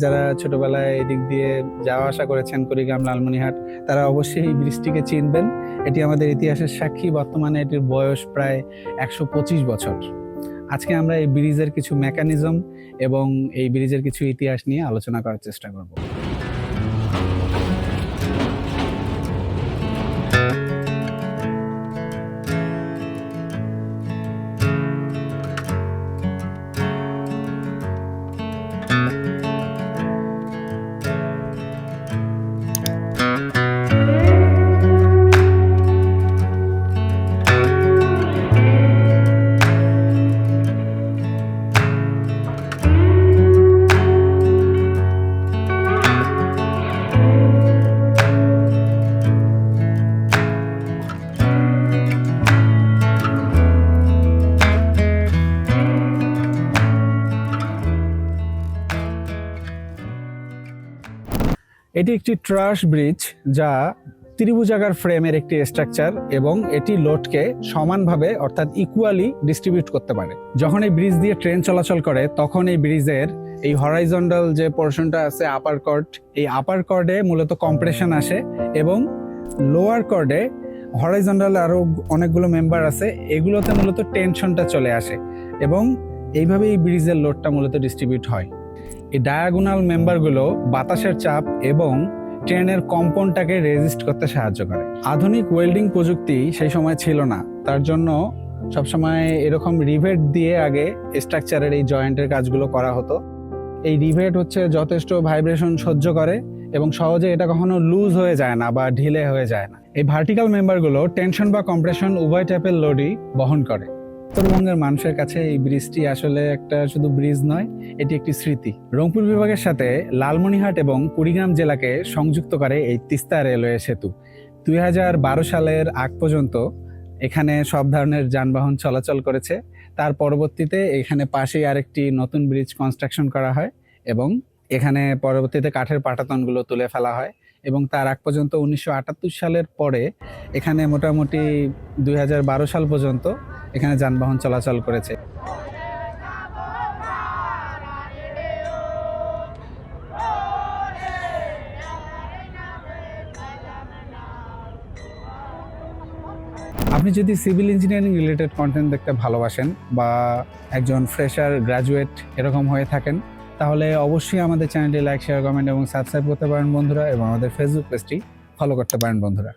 যারা ছোটবেলায় এদিক দিয়ে যাওয়া আসা করেছেন কুড়িগ্রাম লালমনিরহাট, তারা অবশ্যই এই ব্রিজটিকে চিনবেন। এটি আমাদের ইতিহাসের সাক্ষী। বর্তমানে এটির বয়স প্রায় ১২৫ বছর। আজকে আমরা এই ব্রিজের কিছু মেকানিজম এবং এই ব্রিজের কিছু ইতিহাস নিয়ে আলোচনা করার চেষ্টা করব। এটি একটি ট্রাস ব্রিজ, যা ত্রিভুজাকার ফ্রেমের একটি স্ট্রাকচার এবং এটি লোডকে সমানভাবে অর্থাৎ ইকুয়ালি ডিস্ট্রিবিউট করতে পারে। যখন এই ব্রিজ দিয়ে ট্রেন চলাচল করে তখন এই ব্রিজের এই হরাইজন্টাল যে পোর্শনটা আছে আপার কর্ড, এই আপার কর্ডে মূলত কম্প্রেশন আসে এবং লোয়ার কর্ডে হরাইজন্টাল আরও অনেকগুলো মেম্বার আছে, এগুলোতে মূলত টেনশনটা চলে আসে এবং এইভাবে এই ব্রিজের লোডটা মূলত ডিস্ট্রিবিউট হয়। এই ডায়াগোনাল মেম্বারগুলো বাতাসের চাপ এবং ট্রেনের কম্পনটাকে রেজিস্ট করতে সাহায্য করে। আধুনিক ওয়েল্ডিং প্রযুক্তি সেই সময় ছিল না, তার জন্য সবসময় এরকম রিভেট দিয়ে আগে স্ট্রাকচারের এই জয়েন্টের কাজগুলো করা হতো। এই রিভেট হচ্ছে যথেষ্ট ভাইব্রেশন সহ্য করে এবং সহজে এটা কখনো লুজ হয়ে যায় না বা ঢিলে হয়ে যায় না। এই ভার্টিক্যাল মেম্বারগুলো টেনশন বা কম্প্রেশন উভয় টাইপের লোডই বহন করে। উত্তরবঙ্গের মানুষের কাছে এই ব্রিজটি আসলে একটা শুধু ব্রিজ নয়, এটি একটি স্মৃতি। রংপুর বিভাগের সাথে লালমনিরহাট এবং কুড়িগ্রাম জেলাকে সংযুক্ত করে এই তিস্তা রেলওয়ে সেতু। ২০১২ সালের আগ পর্যন্ত এখানে সব ধরনের যানবাহন চলাচল করেছে। তার পরবর্তীতে এখানে পাশেই আরেকটি নতুন ব্রিজ কনস্ট্রাকশন করা হয় এবং এখানে পরবর্তীতে কাঠের পাটাতনগুলো তুলে ফেলা হয় এবং তার আগ পর্যন্ত ১৯৭৮ সালের পরে এখানে মোটামুটি ২০১২ সাল পর্যন্ত এখানে যানবাহন চলাচল করেছে। আপনি যদি সিভিল ইঞ্জিনিয়ারিং রিলেটেড কন্টেন্ট দেখতে ভালোবাসেন বা একজন ফ্রেশার গ্র্যাজুয়েট এরকম হয়ে থাকেন, তাহলে অবশ্যই আমাদের চ্যানেলটি লাইক, শেয়ার, কমেন্ট এবং সাবস্ক্রাইব করতে পারেন বন্ধুরা, এবং আমাদের ফেসবুক পেজটি ফলো করতে পারেন বন্ধুরা।